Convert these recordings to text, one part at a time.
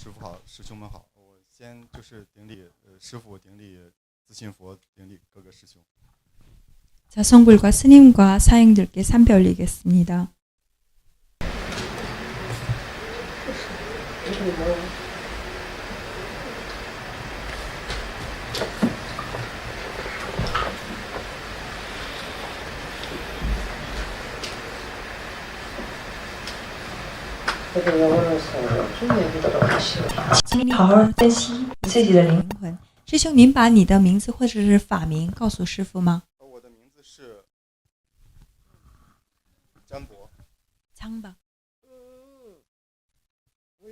师傅好，师兄们好。我先就是顶礼师傅，顶礼自信佛，顶礼各个师兄。 자, 성불과 스님과 사행들께 삼배 올리겠습니다.请你好好珍惜自己的灵魂。师兄，您把你的名字或者是法名告诉师父吗？我的名字是占卜。 창박.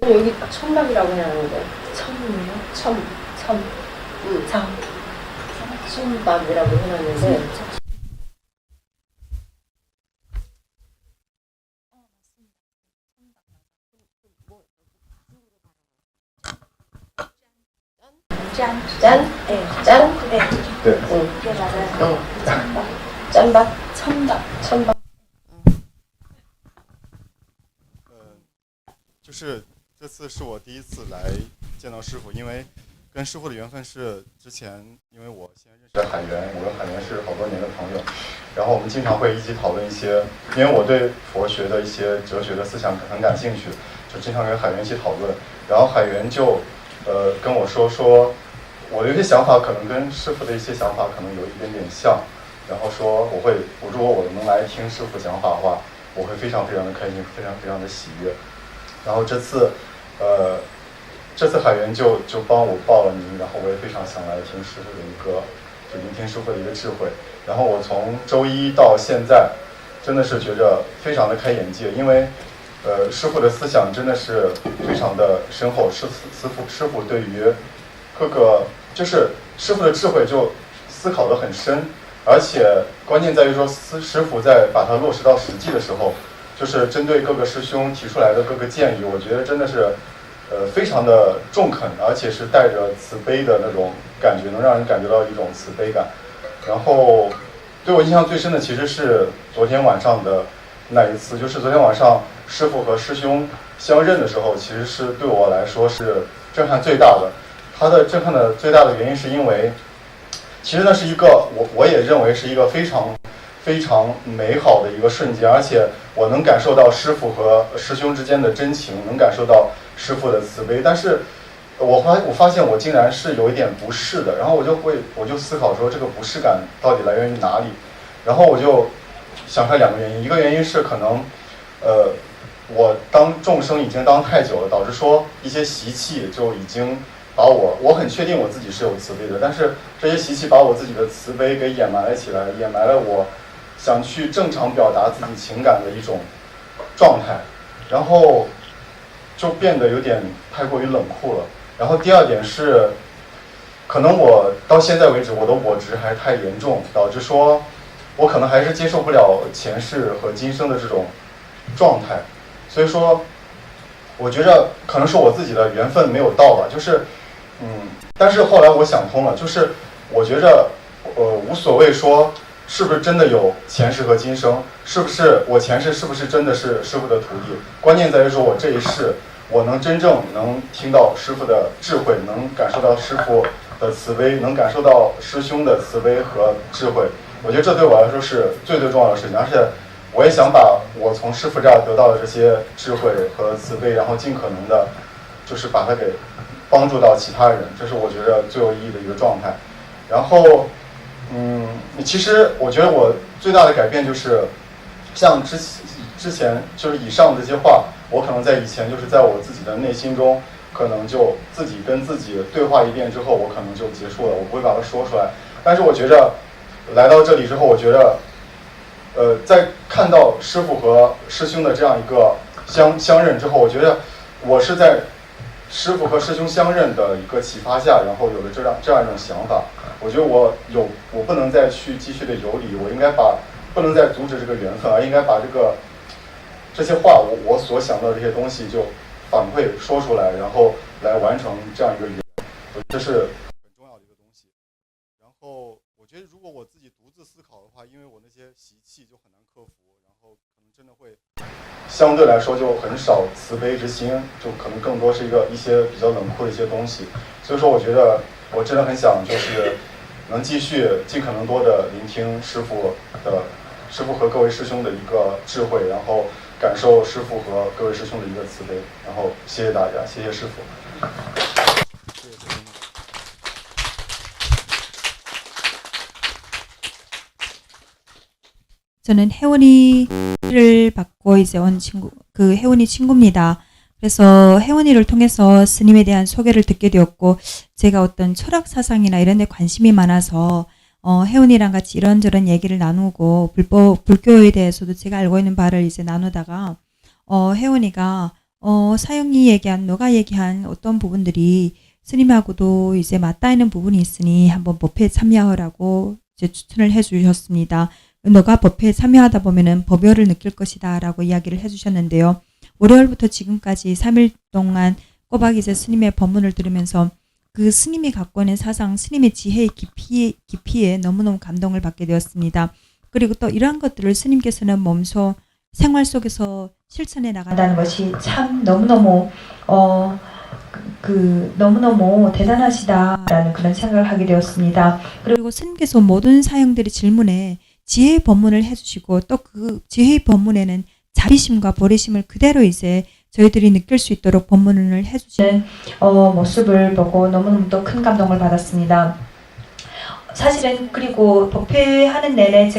여기 천박이라고 해야 하는데 천이요? 천박이라고 해놨는데 짠? 짠? 네. 응, 맞아요. 짠박? 천박. 就是这次是我第一次来见到师傅，因为跟师傅的缘分是之前，因为我先认识海源，我跟海源是好多年的朋友，然后我们经常会一起讨论一些，因为我对佛学的一些哲学的思想很感兴趣，就经常跟海源一起讨论，然后海源就跟我说我的一些想法可能跟师傅的一些想法可能有一点点像，然后说如果我能来听师傅讲法的话，我会非常非常的开心，非常非常的喜悦。然后这次海源就帮我报了名，然后我也非常想来听师傅的聆听师傅的一个智慧。然后我从周一到现在，真的是觉着非常的开眼界，因为师傅的思想真的是非常的深厚，师傅对于各个就是师傅的智慧就思考得很深，而且关键在于说师傅在把它落实到实际的时候，就是针对各个师兄提出来的各个建议，我觉得真的是非常的中肯，而且是带着慈悲的那种感觉，能让人感觉到一种慈悲感。然后对我印象最深的其实是昨天晚上的那一次，就是昨天晚上师傅和师兄相认的时候，其实是对我来说是震撼最大的。它的震撼的最大的原因是因为，其实那是一个我也认为是一个非常非常美好的一个瞬间，而且我能感受到师父和师兄之间的真情，能感受到师父的慈悲。但是我发现我竟然是有一点不适的，然后我就思考说这个不适感到底来源于哪里，然后我就想出来两个原因，一个原因是可能我当众生已经当太久了，导致说一些习气就已经把我很确定我自己是有慈悲的，但是这些习气把我自己的慈悲给掩埋了起来，掩埋了我想去正常表达自己情感的一种状态，然后就变得有点太过于冷酷了。然后第二点是，可能我到现在为止我的我执还太严重，导致说我可能还是接受不了前世和今生的这种状态，所以说我觉着可能是我自己的缘分没有到吧，就是但是后来我想通了，就是我觉着无所谓说是不是真的有前世和今生，是不是我前世是不是真的是师父的徒弟，关键在于说我这一世我能真正能听到师父的智慧，能感受到师父的慈悲，能感受到师兄的慈悲和智慧，我觉得这对我来说是最最重要的事情，而且我也想把我从师父这儿得到的这些智慧和慈悲，然后尽可能的就是把它给帮助到其他人，这是我觉得最有意义的一个状态。然后其实我觉得我最大的改变就是像之前就是以上这些话，我可能在以前就是在我自己的内心中可能就自己跟自己对话一遍之后，我可能就结束了，我不会把它说出来。但是我觉着来到这里之后，我觉得在看到师父和师兄的这样一个相认之后，我觉得我是在师父和师兄相认的一个启发下，然后有了这样一种想法。我觉得我不能再去继续的游离，我应该不能再阻止这个缘分，而应该把这些话我所想到的这些东西就反馈说出来，然后来完成这样一个缘，这是很重要的一个东西。然后我觉得如果我自己独自思考的话，因为我那些习气就很难克服，然后可能这相对来说就很少慈悲之心，就可能更多是一些比较冷酷的一些东西。所以说，我觉得我真的很想就是能继续尽可能多的聆听师父和各位师兄的一个智慧，然后感受师父和各位师兄的一个慈悲。然后谢谢大家，谢谢师父。 저는 혜원이를 받고 이제 온 친구, 그 혜원이 친구입니다. 그래서 혜원이를 통해서 스님에 대한 소개를 듣게 되었고, 제가 어떤 철학 사상이나 이런 데 관심이 많아서, 혜원이랑 같이 이런저런 얘기를 나누고, 불교에 대해서도 제가 알고 있는 바를 이제 나누다가, 혜원이가, 사형이 얘기한, 너가 얘기한 어떤 부분들이 스님하고도 이제 맞닿아 있는 부분이 있으니 한번 법회에 참여하라고 이제 추천을 해 주셨습니다. 너가 법회에 참여하다 보면은 법요를 느낄 것이다 라고 이야기를 해주셨는데요. 월요일부터 지금까지 3일 동안 꼬박 이제 스님의 법문을 들으면서 그 스님이 갖고 있는 사상, 스님의 지혜의 깊이에 너무너무 감동을 받게 되었습니다. 그리고 또 이러한 것들을 스님께서는 몸소 생활 속에서 실천해 나간다는 것이 참 너무너무 너무너무 대단하시다라는 그런 생각을 하게 되었습니다. 그리고 스님께서 모든 사형들의 질문에 지혜의 법문을 해주시고 또 그 지혜의 법문에는 자비심과 보리심을 그대로 이제 저희들이 느낄 수 있도록 법문을 해주시는 모습을 보고 너무너무 또 큰 감동을 받았습니다. 사실은 그리고 법회하는 내내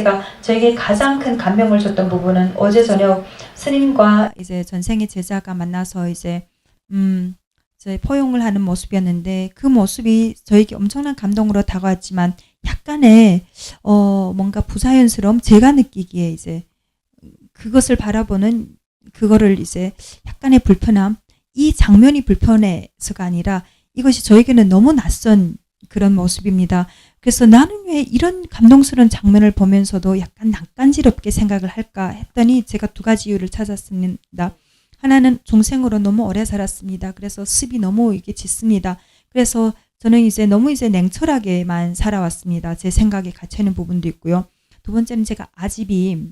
저에게 가장 큰 감명을 줬던 부분은 어제 저녁 스님과 이제 전생의 제자가 만나서 이제 포용을 하는 모습이었는데 그 모습이 저에게 엄청난 감동으로 다가왔지만 약간의 뭔가 부자연스러움 제가 느끼기에 이제 그것을 바라보는 그거를 이제 약간의 불편함 이 장면이 불편해서가 아니라 이것이 저에게는 너무 낯선 그런 모습입니다. 그래서 나는 왜 이런 감동스러운 장면을 보면서도 약간 낯간지럽게 생각을 할까 했더니 제가 두 가지 이유를 찾았습니다. 하나는 중생으로 너무 오래 살았습니다. 그래서 습이 너무 이게 짙습니다. 그래서 저는 이제 너무 이제 냉철하게만 살아왔습니다. 제 생각에 갇혀있는 부분도 있고요. 두 번째는 제가 아집이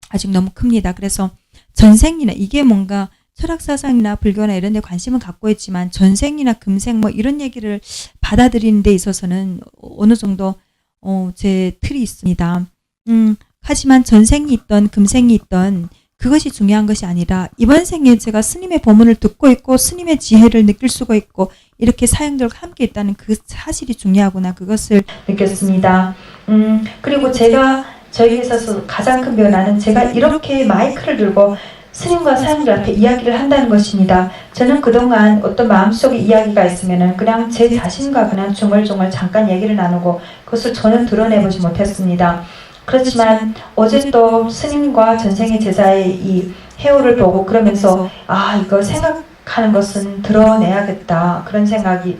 아직 너무 큽니다. 그래서 전생이나 이게 뭔가 철학사상이나 불교나 이런 데 관심은 갖고 있지만 전생이나 금생 뭐 이런 얘기를 받아들이는 데 있어서는 어느 정도 제 틀이 있습니다. 하지만 전생이 있던 금생이 있던 그것이 중요한 것이 아니라 이번 생에 제가 스님의 법문을 듣고 있고 스님의 지혜를 느낄 수가 있고 이렇게 사형들과 함께 있다는 그 사실이 중요하구나 그것을 느꼈습니다. 그리고 저에게 있어서 가장 큰 변화는 제가 이렇게 마이크를 들고 스님과 사형들 앞에 이야기를 한다는 것입니다. 저는 그동안 어떤 마음속에 이야기가 있으면은 그냥 제 자신과 그냥 중얼중얼 잠깐 얘기를 나누고 그것을 저는 드러내보지 못했습니다. 그렇지만 어제 또 스님과 전생의 제자의 이 해오를 보고 그러면서 이거 생각하는 것은 드러내야겠다 그런 생각을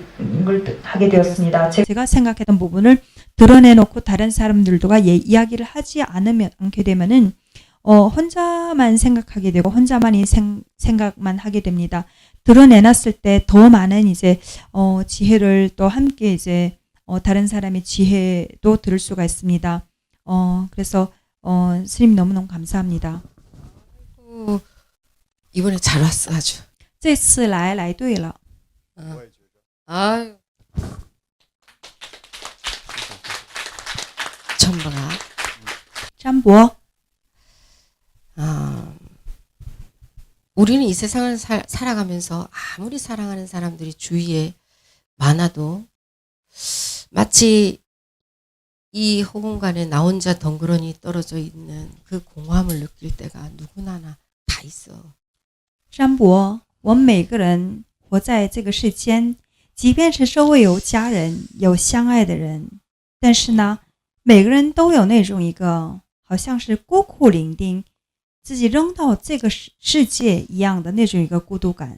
하게 되었습니다. 제가 생각했던 부분을 드러내놓고 다른 사람들과 이야기를 하지 않게 되면은 혼자만 생각하게 되고 혼자만이 생각만 하게 됩니다. 드러내놨을 때 더 많은 이제 지혜를 또 함께 이제 다른 사람의 지혜도 들을 수가 있습니다. 그래서 스님 너무너무 감사합니다. 이번에 잘 왔어 아주. 这次来对了. 아유. 전부가. 张博. 우리는 이 세상을 살아가면서 아무리 사랑하는 사람들이 주위에 많아도 마치 이 허공간에 나 혼자 덩그러니 떨어져 있는 그 공허함을 느낄 때가 누구나 다 있어. 张博，我们每个人活在这个世间，即便是周围有家人、有相爱的人，但是呢，每个人都有那种一个好像是孤苦伶仃，自己扔到这个世界一样的那种一个孤独感。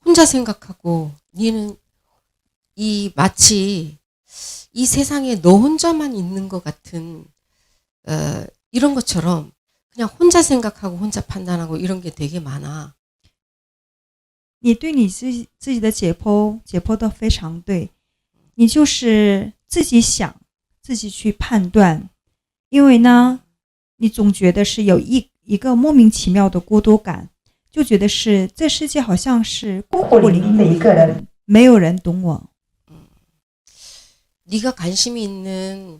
혼자 생각하고 니는 마치 이 세상에 너 혼자만 있는 것 같은 이런 것처럼 그냥 혼자 생각하고 혼자 판단하고 이런 게 되게 많아. 你对你自己的解剖得非常对，你就是自己想，自己去判断，因为呢，你总觉得是有一个莫名其妙的孤独感，就觉得是这世界好像是孤苦伶仃的一个人，没有人懂我。 네가 관심이 있는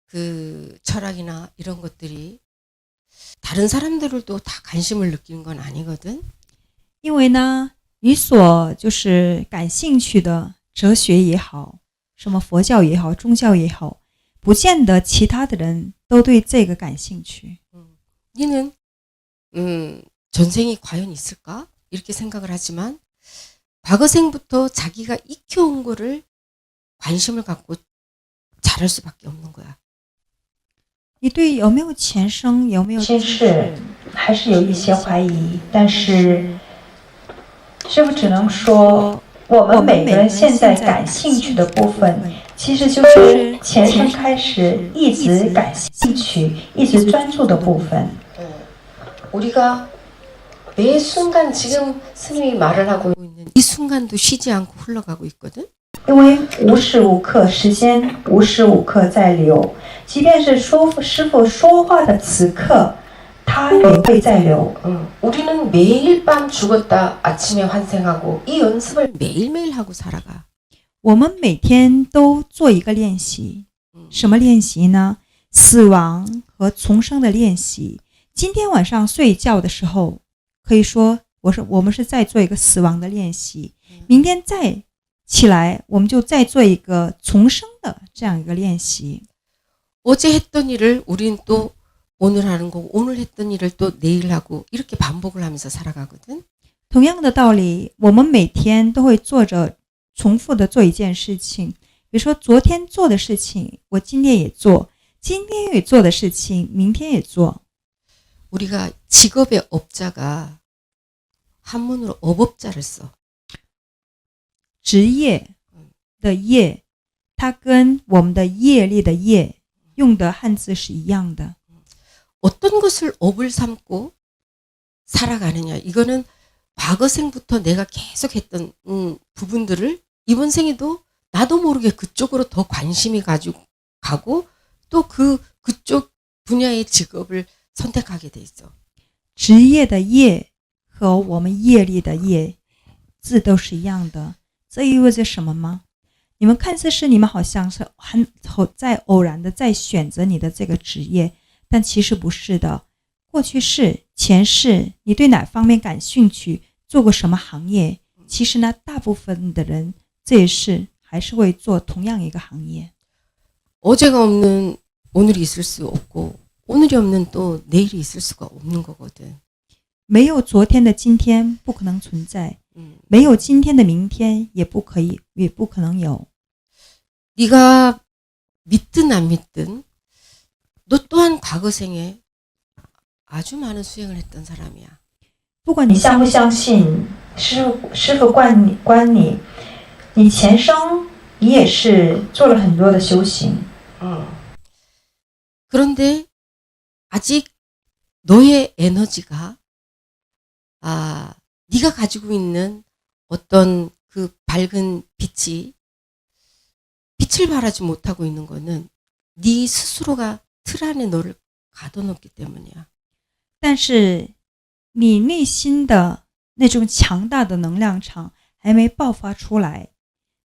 그 철학이나 이런 것들이 다른 사람들도 다 관심을 느끼는 건 아니거든. 因为呢，你所就是感兴趣的哲学也好，什么佛教也好，宗教也好，不见得其他的人都对这个感兴趣。 니는 전생이 과연 있을까? 이렇게 생각을 하지만 과거생부터 자기가 익혀온 거를 관심을 갖고 잘할 수밖에 없는 거야. 你对有没有前生，有没有先是还是有一些怀疑，但是师傅只能说，我们每个人现在感兴趣的部分，其实就是前生开始一直感兴趣、一直专注的部分。 우리가 매 순간 지금 스님이 말을 하고 있는 이 순간도 쉬지 않고 흘러가고 있거든. 因为无时无刻时间无时无刻在流，即便是师父说话的此刻，它也会在流。 우리는 매일 밤 죽었다 아침에 환생하고 이 연습을 매일매일 하고 살아가. 我们每天都做一个练习，什么练习呢？死亡和重生的练习。今天晚上睡觉的时候，可以说我们是在做一个死亡的练习，明天再起来，我们就再做一个重生的这样一个练习。 어제 했던 일을 우리는 또 오늘 하는 거고 오늘 했던 일을 또 내일 하고 이렇게 반복을 하면서 살아가거든. 同样的道理，我们每天都会做着重复的做一件事情，比如说昨天做的事情，我今天也做，今天也做的事情，明天也做。 우리가 직업의 업자가 한문으로 업업자를 써. 职业的业，它跟我们的业力的业用的汉字是一样的。 어떤 것을 업을 삼고 살아가느냐. 이거는 과거생부터 내가 계속 했던 부분들을 이번 생에도 나도 모르게 그쪽으로 더 관심이 가지고 가고 또 그쪽 분야의 직업을 선택하게 돼 있어. 职业的业和我们业力的业字都是一样的，这意味着什么吗？你们看似是你们好像是在偶然的在选择你的这个职业，但其实不是的。过去式、前世，你对哪方面感兴趣，做过什么行业？其实呢，大部分的人这一世还是会做同样一个行业。 어제가 없는 오늘이 있을 수 없고 오늘이 없는 또 내일이 있을 수가 없는 거거든. 没有昨天的今天不可能存在，没有今天的明天也不可能有。 네가 믿든 안 믿든 너 또한 과거생에 아주 많은 수행을 했던 사람이야. 不管你你相不相信，师父观你，你前生你也是做了很多的修行。 그런데 아직 너의 에너지가 네가 가지고 있는 어떤 그 밝은 빛을 발하지 못하고 있는 거는 네 스스로가 틀 안에 너를 가둬놓기 때문이야. 但是你内心的那种强大的能量场还没爆发出来，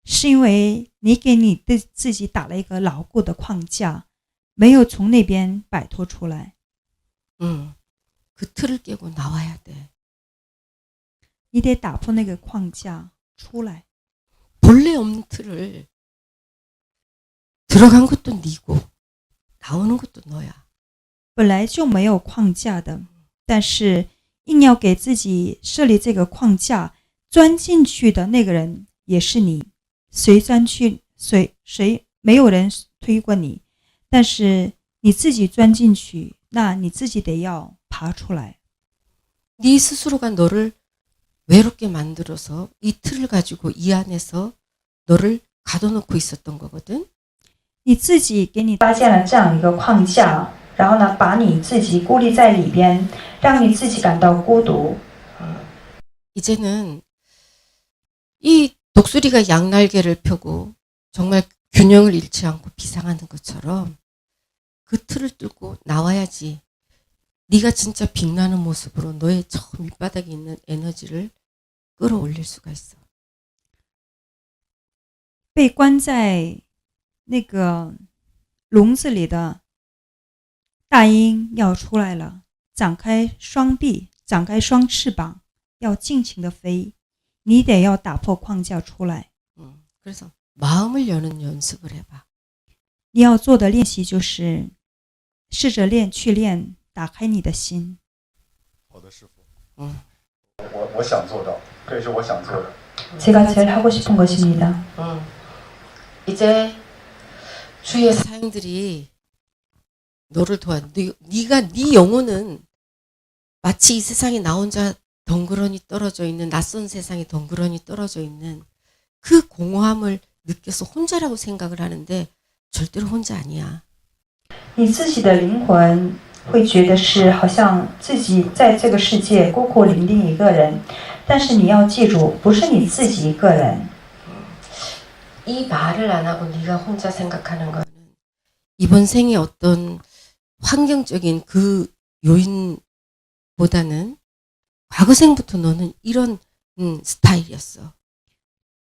是因为你给你的自己打了一个牢固的框架，没有从那边摆脱出来。 그 틀을 깨고 나와야 돼. 你得打破那个框架出来。 본래 없는 틀을 들어간 것도 네고 나오는 것도 너야. 本来就没有框架的，但是硬要给自己设立这个框架，钻进去的那个人也是你。谁钻去，谁没有人推过你，但是你自己钻进去，那你自己得要爬出来。 네 스스로가 너를 외롭게 만들어서 이 틀을 가지고 이 안에서 너를 가둬놓고 있었던 거거든. 你自己给你搭建了这样一个框架，然后呢，把你自己孤立在里边，让你自己感到孤独。 이제는 이 독수리가 양날개를 펴고 정말 균형을 잃지 않고 비상하는 것처럼 그 틀을 뚫고 나와야지 네가 진짜 빛나는 모습으로 너의 저 밑바닥에 있는 에너지를 끌어올릴 수가 있어. 被关在那个笼子里的大鹰要出来了，展开双臂，展开双翅膀，要尽情的飞。你得要打破框架出来。 그래서 마음을 여는 연습을 해봐. 你要做的练习就是试着去练，打开你的心。好的，师傅。응. 我想做到，这也是我想做的。 제가 제일 하고 싶은 것입니다. 이제 주위의 사형들이 너를 도와. 네가 네 영혼은 마치 이 세상에 나 혼자 덩그러니 떨어져 있는 낯선 세상에 덩그러니 떨어져 있는 그 공허함을 느껴서 혼자라고 생각을 하는데 절대로 혼자 아니야. 你自己的灵魂会觉得是好像自己在这个世界孤苦伶仃一个人，但是你要记住，不是你自己一个人。 이 말을 안 하고 네가 혼자 생각하는 거는 이번 생에 어떤 환경적인 그 요인보다는 과거 생부터 너는 이런 스타일이었어.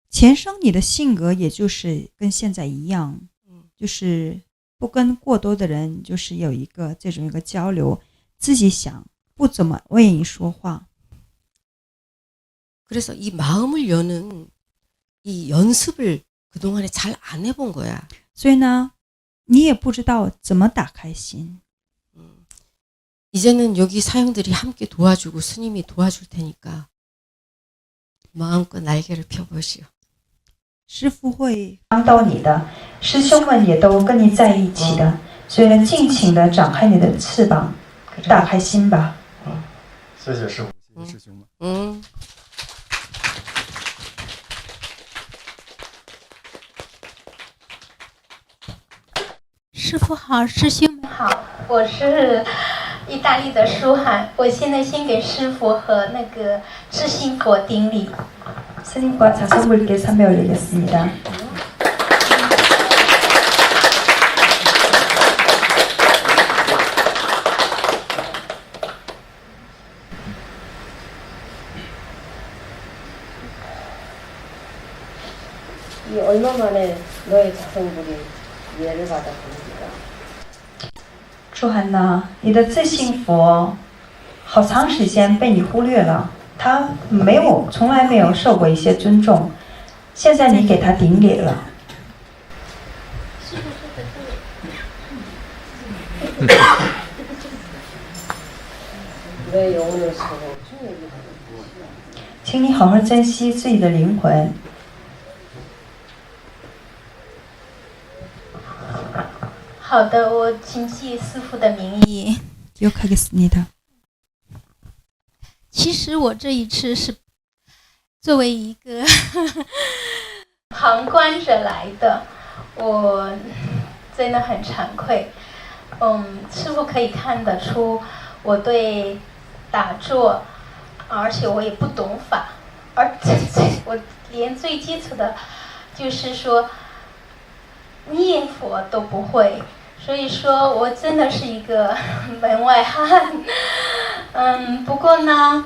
前生你的性格也就是跟现在一样，就是不跟过多的人就是有一个这种一个交流，自己想，不怎么愿意说话。 그래서 이 마음을 여는 이 연습을 그동안에 잘 안 해본 거야. 所以呢，你也不知道怎么打开心。 이제는 여기 사형들이 함께 도와주고 스님이 도와줄 테니까 마음껏 날개를 펴보시오. 师父会帮到你的师兄们也都跟你在一起的，所以呢，尽情的展开你的翅膀，打开心吧。谢谢师傅，谢谢师兄们。 师父好，师兄们好，我是意大利的舒涵，我现在先给师父和那个知心佛顶礼。 스님과 자성불께 참배 올리겠습니다. 이 얼마 만에 너의 자성불이 예를 받아봅니다. 舒涵呐，你的自信佛好长时间被你忽略了，他从来没有受过一些尊重，现在你给他顶礼了。 내 영혼을 서로 请你好好珍惜自己的灵魂。 好的，我谨记师父的名义。 기억하겠습니다. 其实我这一次是作为一个旁观者来的，我真的很惭愧。师父可以看得出我对打坐，而且我也不懂法，而我连最基础的，就是说念佛都不会，所以说我真的是一个门外汉。不过呢，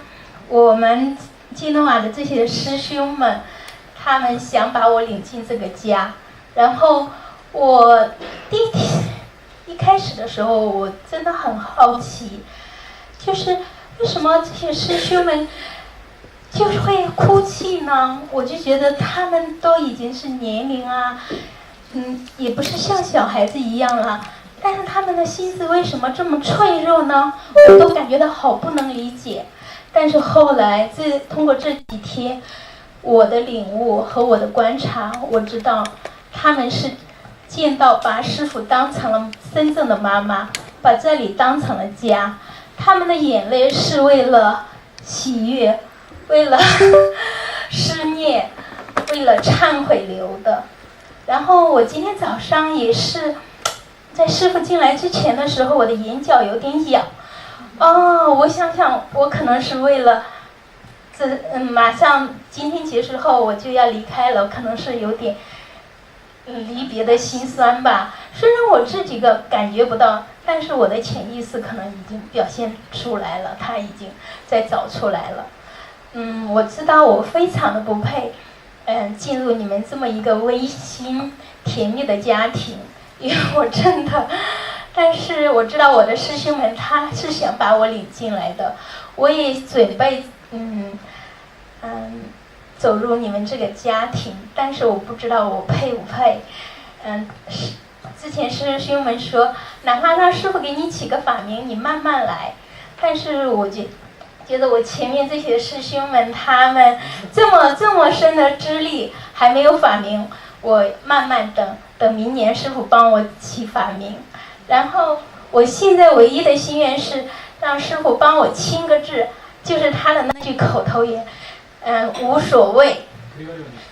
我们基诺瓦的这些师兄们，他们想把我领进这个家，然后我一开始的时候，我真的很好奇，就是为什么这些师兄们就是会哭泣呢？我就觉得他们都已经是年龄啊，也不是像小孩子一样了，但是他们的心思为什么这么脆弱呢？我都感觉到好不能理解。但是后来通过这几天我的领悟和我的观察，我知道他们是见到把师父当成了真正的妈妈，把这里当成了家，他们的眼泪是为了喜悦，为了思念，为了忏悔流的。然后我今天早上也是在师父进来之前的时候，我的眼角有点痒。我想想，我可能是为了马上今天结束后我就要离开了，可能是有点离别的心酸吧。虽然我自己感觉不到，但是我的潜意识可能已经表现出来了，他已经在找出来了。我知道我非常的不配，进入你们这么一个温馨甜蜜的家庭，因为我真的，但是我知道我的师兄们他是想把我领进来的，我也准备走入你们这个家庭，但是我不知道我配不配。之前师兄们说，哪怕让师父给你起个法名，你慢慢来。但是我觉得我前面这些师兄们，他们这么深的资历还没有法名，我慢慢等明年师父帮我起法名。然后我现在唯一的心愿是让师父帮我亲个字，就是他的那句口头语，无所谓。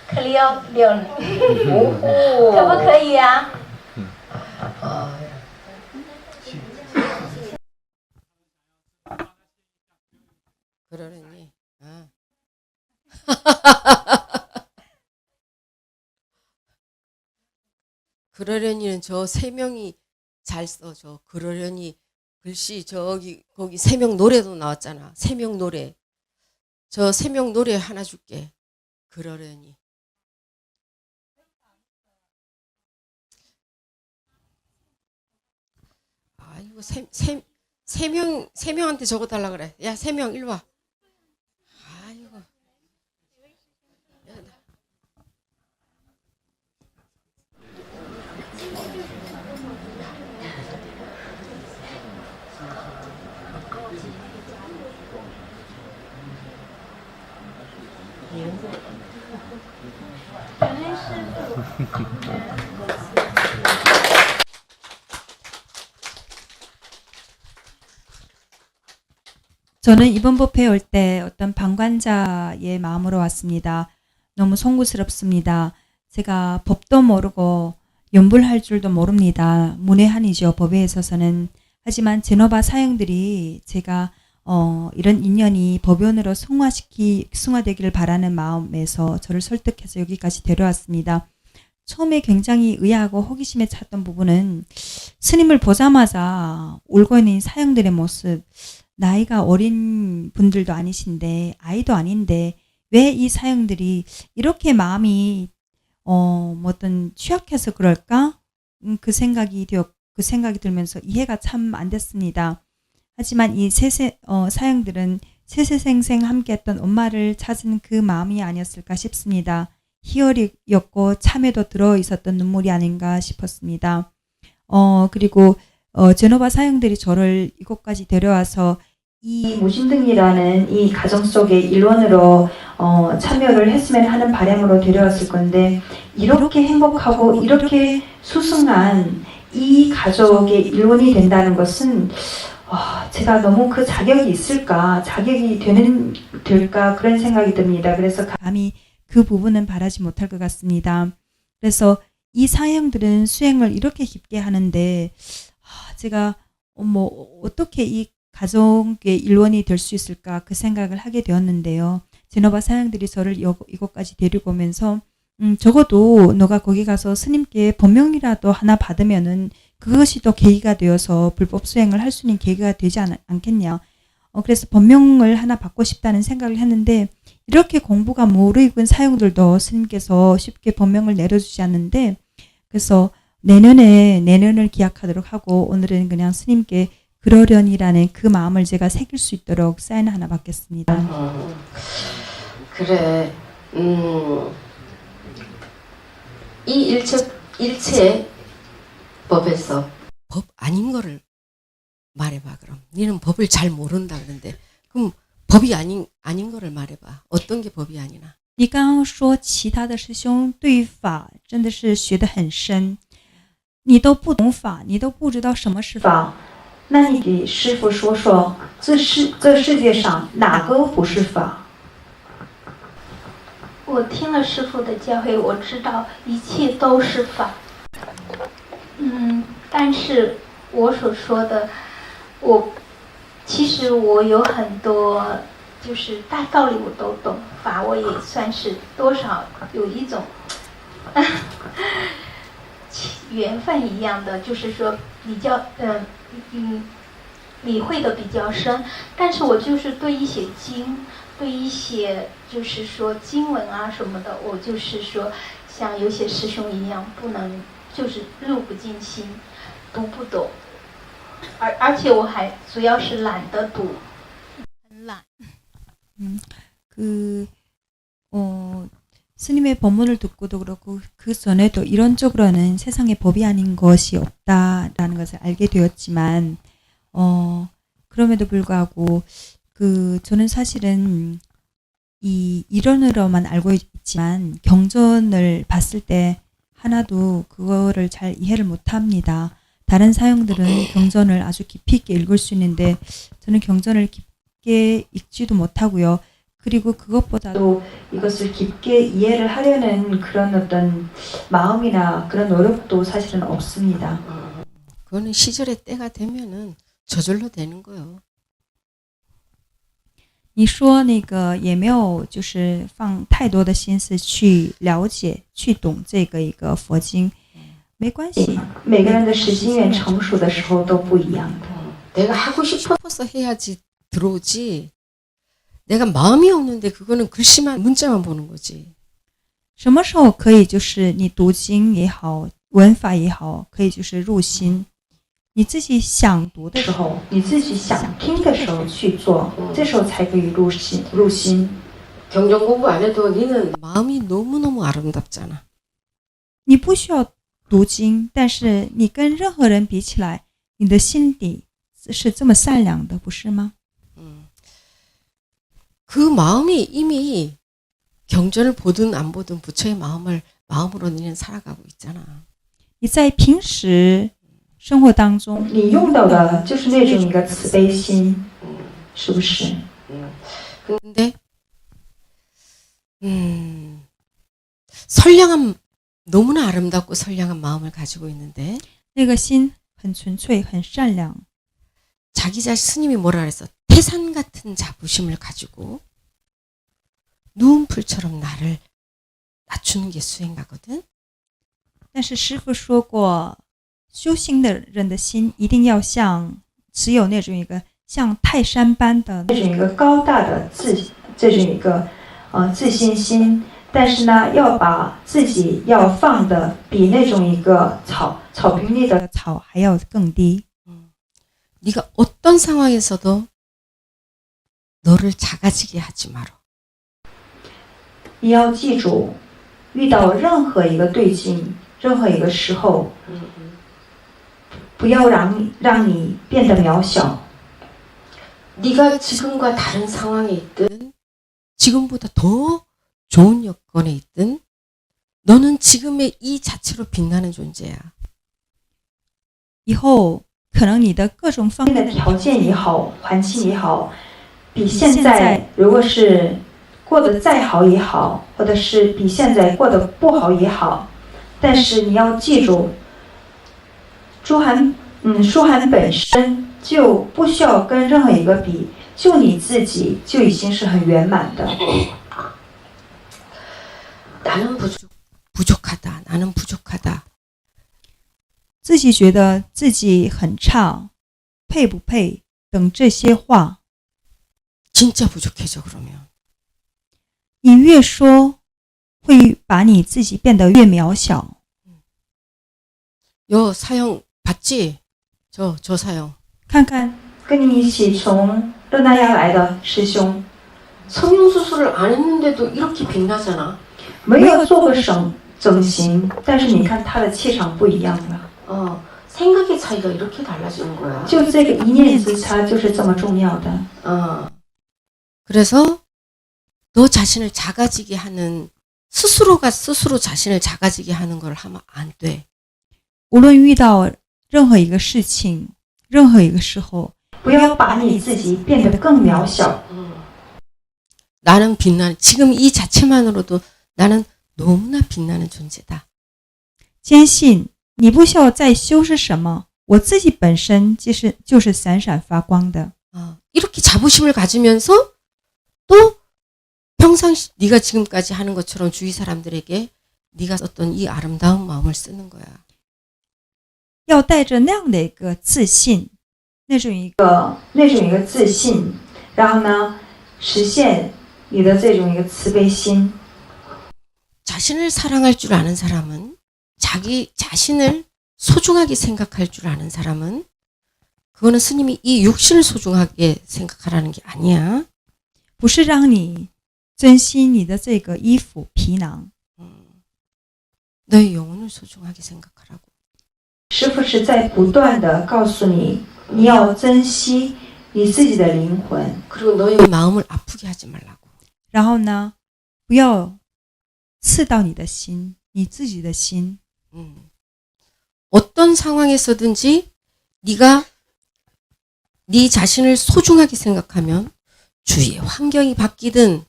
可溜溜，可不可以啊？그러려니. 아. 그러려니는 저 세 명이 잘 써. 저 그러려니 글씨 거기 세 명 노래도 나왔잖아. 세 명 노래. 저 세 명 노래 하나 줄게. 그러려니. 아이고 세 명한테 적어달라 그래. 야, 3명 일로 와. 아이고. 저는 이번 법회에 올 때 어떤 방관자의 마음으로 왔습니다. 너무 송구스럽습니다. 제가 법도 모르고 연불할 줄도 모릅니다. 문외한이죠. 법에 있어서는. 하지만 제노바 사형들이 제가 이런 인연이 법연으로 승화되기를 바라는 마음에서 저를 설득해서 여기까지 데려왔습니다. 처음에 굉장히 의아하고 호기심에 찼던 부분은 스님을 보자마자 울고 있는 사형들의 모습, 나이가 어린 분들도 아니신데 아이도 아닌데 왜 이 사형들이 이렇게 마음이 어떤 취약해서 그럴까? 그 생각이 들면서 이해가 참 안 됐습니다. 하지만 이 사형들은 세세생생 함께했던 엄마를 찾은 그 마음이 아니었을까 싶습니다. 희열이었고 참에도 들어 있었던 눈물이 아닌가 싶었습니다. 그리고 제노바 사형들이 저를 이곳까지 데려와서 이 무신등이라는 이 가정 속의 일원으로 참여를 했으면 하는 바람으로 데려왔을 건데 이렇게 행복하고 이렇게 수승한 이 가족의 일원이 된다는 것은 제가 너무 그 자격이 있을까, 자격이 될까 그런 생각이 듭니다. 그래서 감히 그 부분은 바라지 못할 것 같습니다. 그래서 이 사형들은 수행을 이렇게 깊게 하는데 제가 어떻게 이 가족의 일원이 될 수 있을까 그 생각을 하게 되었는데요. 제노바 사형들이 저를 이곳까지 데리고 오면서 적어도 너가 거기 가서 스님께 법명이라도 하나 받으면은 그것이 또 계기가 되어서 불법 수행을 할 수 있는 계기가 되지 않겠냐. 그래서 법명을 하나 받고 싶다는 생각을 했는데 이렇게 공부가 무르익은 사형들도 스님께서 쉽게 법명을 내려주지 않는데 그래서 내년을 기약하도록 하고 오늘은 그냥 스님께 그러려니라는 그 마음을 제가 새길 수 있도록 사인 하나 받겠습니다. 그래. 이 일체 법에서 법 아닌 거를 말해봐. 그럼 니는 법을 잘 모른다 그러는데 그럼 법이 아닌 거를 말해봐. 어떤 게 법이 아니나? 你刚刚说其他的师兄对法真的是学得很深，你都不懂法，你都不知道什么是法。那你给师父说说，这世界上哪个不是法？我听了师父的教诲，我知道一切都是法。但是我所说的，其实我有很多就是大道理我都懂，法我也算是多少有一种缘分一样的，就是说比较理会的比较深，但是我就是对一些经，对一些就是说经文啊什么的，我就是说像有些师兄一样，不能就是入不进心，读不懂，而且我还主要是懒得读。很懒。스님의 법문을 듣고도 그렇고 그 전에도 이론적으로는 세상에 법이 아닌 것이 없다라는 것을 알게 되었지만 그럼에도 불구하고 저는 사실은 이 이론으로만 알고 있지만 경전을 봤을 때 하나도 그거를 잘 이해를 못합니다. 다른 사형들은 경전을 아주 깊이 있게 읽을 수 있는데 저는 경전을 깊게 읽지도 못하고요. 그리고 그것보다도 이것을 깊게 이해를 하려는 그런 어떤 마음이나 그런 노력도 사실은 없습니다. 그거는 시절의 때가 되면은 저절로 되는 거예요. 你说那个也没有就是放太多的心思去了解去懂这个一个佛经没关系每个人的时机缘成熟的时候都不一样的 내가 하고 싶어서 해야지 들어오지. 내가 마음이 없는데 그거는 글씨만 문자만 보는 거지. 什么时候可以就是你读经也好文法也好可以就是入心你自己想读的时候你自己想听的时候去做这时候才可以入心 경전 공부 안 해도 니는 마음이 너무너무 아름답잖아. 你不需要读经但是你跟任何人比起来你的心底是这么善良的不是吗 그 마음이 이미 경전을 보든 안 보든 부처의 마음으로 니는 살아가고 있잖아. 你在平时生活当中你用到的就是那种一个慈悲心是不是 근데 선량한 너무나 아름답고 선량한 마음을 가지고 있는데 那个心很纯粹很善良 자기 자신 스님이 뭐라 그랬어? 태산 같은 자부심을 가지고 누움풀처럼 나를 낮추는 게 수행가거든. 但是师父说过修行的人的心一定要像只有那种一个像泰山般的这种一个高大的这种一个自信心但是呢要把自己要放的比那种一个草坪里的草还要更低 네가 어떤 상황에서도 너를 작아지게 하지 마라. 你要记住遇到任何一个对境任何一个时候不要让你变得渺小 네가 지금과 다른 상황에 있든 지금보다 더 좋은 여건에 있든 너는 지금의 이 자체로 빛나는 존재야. 以后可能你的各种方面的条件也好环境也好比现在如果是过得再好也好或者是比现在过得不好也好但是你要记住书涵本身就不需要跟任何一个比就你自己就已经是很圆满的 나는 부족하다. 나는 부족하다. 自己觉得自己很差配不配等这些话 진짜 부족해져 그러면. 你越说会把你自己变得越渺小 요 사형 봤지? 저 사형. 看看跟你一起从热那亚来的师兄 성형수술을 안 했는데도 이렇게 빛나잖아. 没有做过整形但是你看他的气场不一样了 생각의 차이가 이렇게 달라지는 거야. 就这个一念之差就是这么重要的 그래서 너 자신을 작아지게 하는 스스로가 스스로 자신을 작아지게 하는 걸 하면 안 돼. 无论遇到任何一个事情任何一个时候不要把你自己变得更渺小 나는 빛나는 지금 이 자체만으로도 나는 너무나 빛나는 존재다. 坚信你不需要再修饰什么我自己本身就是闪闪发光的 이렇게 자부심을 가지면서 또 평상시 네가 지금까지 하는 것처럼 주위 사람들에게 네가 썼던 이 아름다운 마음을 쓰는 거야. 要带着那样的一个自信，那种一个自信，然后呢，实现你的这种一个慈悲心。 자신을 사랑할 줄 아는 사람은 자기 자신을 소중하게 생각할 줄 아는 사람은 그거는 스님이 이 육신을 소중하게 생각하라는 게 아니야. 不是让你珍惜你的这个衣服皮囊， 너의 영혼을 소중하게 생각하라고. 师父是在不断的告诉你，你要珍惜你自己的灵魂， 그리고 너의 마음을 아프게 하지 말라고. 然后呢，不要刺到你的心，你自己的心。 어떤 상황에서든지 네가 네 자신을 소중하게 생각하면 주위의 환경이 바뀌든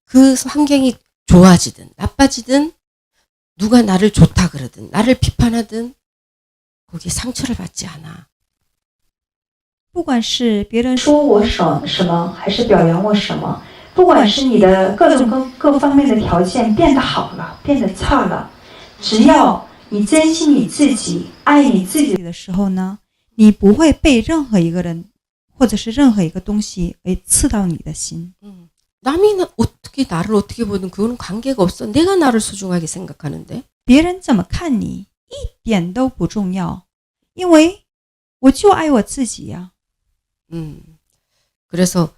그 환경이 좋아지든 나빠지든 누가 나를 좋다 그러든 나를 비판하든 거기에 상처를 받지 않아. 不管是别人说我什么，还是表扬我什么，不管是你的各方面的条件变得好了，变得差了，只要你珍惜你自己，爱你自己的时候呢，你不会被任何一个人或者是任何一个东西而刺到你的心。 남이 어떻게 나를 어떻게 보든 그거는 관계가 없어. 내가 나를 소중하게 생각하는데. 别人怎么看你一点都不重要，因为我就爱我自己呀。 그래서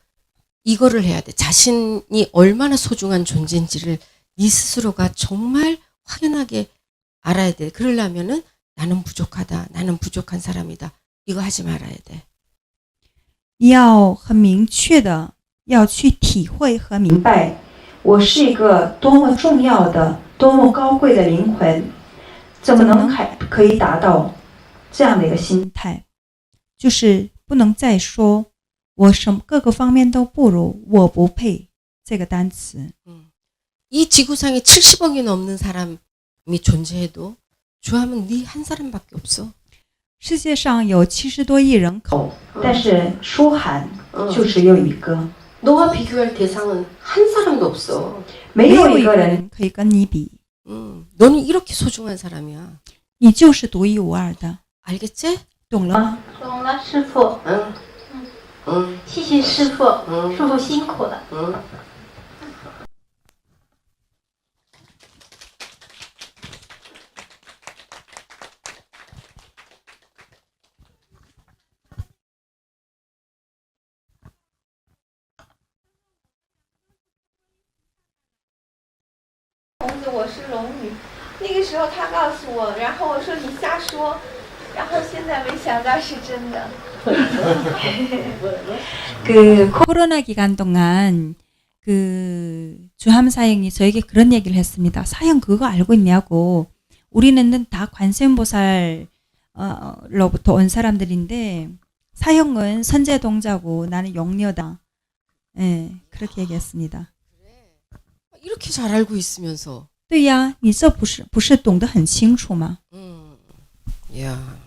이거를 해야 돼. 자신이 얼마나 소중한 존재인지를 네 스스로가 정말 확연하게 알아야 돼. 그러려면은 나는 부족하다. 나는 부족한 사람이다. 이거 하지 말아야 돼. 你要很明确的要去体会和明白，我是一个多么重要的、多么高贵的灵魂，怎么能可以达到这样的一个心态？就是不能再说我各个方面都不如，我不配这个单词。 이 지구상에 70억이 넘는 사람이 존재해도 주하면 네 한 사람밖에 없어. 世界上有70多亿人口，但是舒涵就只有一个， 너와 비교할 대상은 한 사람도 없어. 没有一个人可以跟你比， 너는 이렇게 소중한 사람이야. 你就是独一无二的， 알겠지? 懂了吗？懂了，师傅。谢谢师傅，师傅辛苦了。孔子，我是龙女。那个时候他告诉我，然后我说你瞎说，然后现在没想到是真的。 그 코로나 기간 동안 그 주함 사형이 저에게 그런 얘기를 했습니다. 사형 그거 알고 있냐고. 우리는 다 관세음보살 로부터 온 사람들인데 사형은 선제동자고 나는 영녀다. 예, 그렇게 얘기했습니다. 이렇게 잘 알고 있으면서. 对呀，你这不是懂得很清楚吗？ 야.